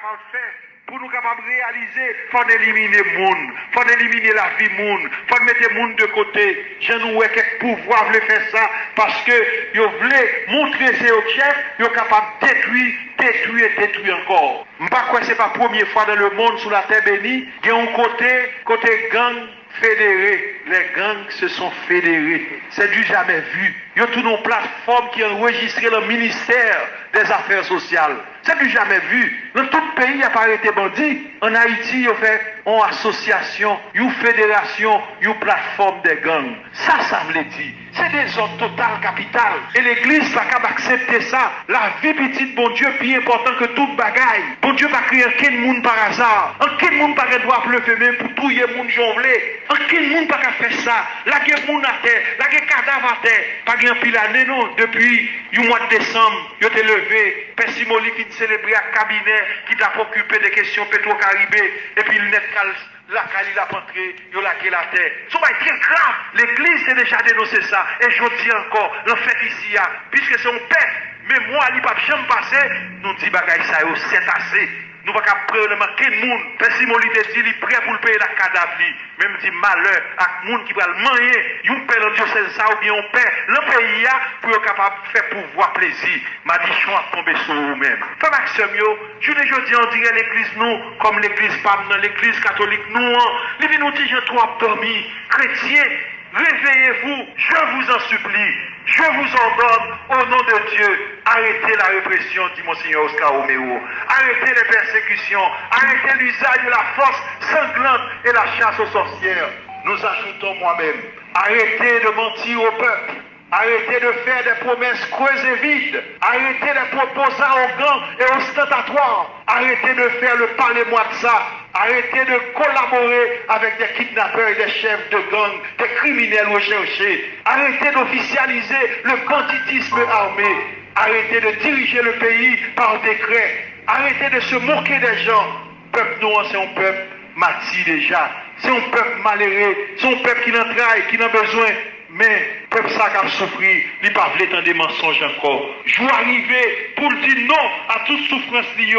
capable de faire. Pour nous capables de réaliser, il faut éliminer le monde, il faut éliminer la vie monde, il faut mettre le monde de côté. Je nous vois quelques pouvoirs veulent faire ça parce que ils veulent montrer c'est au chef, ils sont capables de détruire encore. Je ne sais pas c'est pas la première fois dans le monde sous la terre bénie, il y a un côté gang fédéré. Les gangs se sont fédérés. C'est du jamais vu. Il y a toute une plateforme qui est enregistrée dans le ministère des Affaires sociales. C'est du jamais vu. Dans tout le pays, il n'y a pas arrêté bandit. En Haïti, il y a fait une association, une fédération, une plateforme des gangs. Ça me l'a dit. C'est des ordres total capital. Et l'église pas capable d'accepter ça. La vie petite, bon Dieu, plus important que toute bagaille. Bon Dieu pas créer aucun monde par hasard. Aucun monde pas doit pleurer même pour tout le monde jonglé. Aucun monde pas faire ça. La guerre monde à terre, la guerre cadavre à terre. Pas grand pile année non. Depuis le mois de décembre, il été levé. Pessimoli qui célébré à cabinet, qui t'a occupé des questions pétro-caribées. Et puis le net la Kali a rentré, il a la terre. C'est très grave. L'église a déjà dénoncé ça. Et je dis encore, le fait ici, puisque c'est un père, mais moi, il n'y a pas jamais passé, nous disons que ça c'est assez. Nous ne pouvons pas prendre quel monde. Pessimoli dit qu'il est prêt pour le payer la cadavre. Même dit malheur à monde qui va le manger. Il père dans diocèse ça ou bien on père. Le pays pour être capable de faire pouvoir plaisir. Ma dit choix tomber sur vous-même. Frère Maxime, je dis on dirait l'église nous, comme l'église Pam, l'église catholique nous. Les vins nous disent je trop dormi. Chrétiens, réveillez-vous, je vous en supplie. Je vous ordonne, au nom de Dieu, arrêtez la répression, dit Monseigneur Oscar Romero. Arrêtez les persécutions, arrêtez l'usage de la force sanglante et la chasse aux sorcières. Nous ajoutons moi-même, arrêtez de mentir au peuple. Arrêtez de faire des promesses creuses et vides. Arrêtez les propos arrogants et ostentatoires. Arrêtez de faire le parlez-moi de ça. Arrêtez de collaborer avec des kidnappeurs et des chefs de gang, des criminels recherchés. Arrêtez d'officialiser le banditisme armé. Arrêtez de diriger le pays par décret. Arrêtez de se moquer des gens. Peuple noir, c'est un peuple mati déjà. C'est un peuple malheureux. C'est un peuple qui n'en travaille, qui n'a besoin. Mais le peuple ça qui a souffert, il n'a pas voulu entendre des mensonges encore. Je vais arriver pour dire non à toute souffrance liée,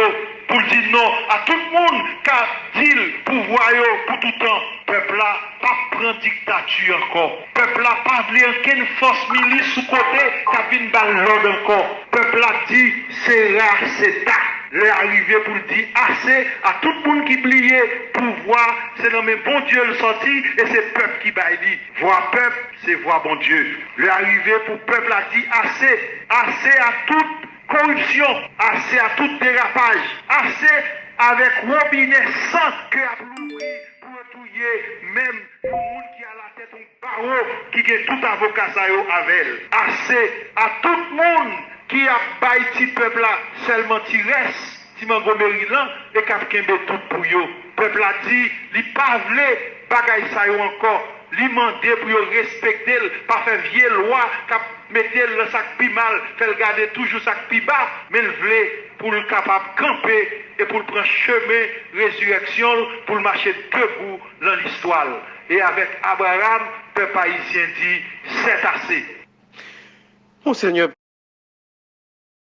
pour dire non à tout le monde qui a dit le pouvoir pour tout temps. Le peuple là, pas prendre dictature encore. Le peuple là, pas voulu aucune force milice sous côté qui a vu l'ordre encore. Le peuple là dit, c'est rare, c'est tard. L'arrivée pour dire assez à tout le monde qui pliait pouvoir, c'est dans mes bon Dieu le sorti et c'est peuple qui baille. Voix peuple, c'est voix bon Dieu. L'arrivée pour peuple a dit assez à toute corruption, assez à tout dérapage, assez avec robinet sans que à l'ouvrir pour touiller même le monde qui a la tête un barreau qui est tout avocat ça avec. Assez à tout le monde qui a baillé peuple là seulement qui reste si Montgomery là et qui a tout pour eux. Peuple a dit il pas voulu bagaille ça encore, il mandé pour respecter, pas faire vieille loi qui mettait le sac pi mal, faire garder toujours sac pi bas, mais il voulait pour le capable camper et pour le prendre chemin résurrection pour le marcher debout dans l'histoire. Et avec Abraham, peuple haïtien dit c'est assez. Monseigneur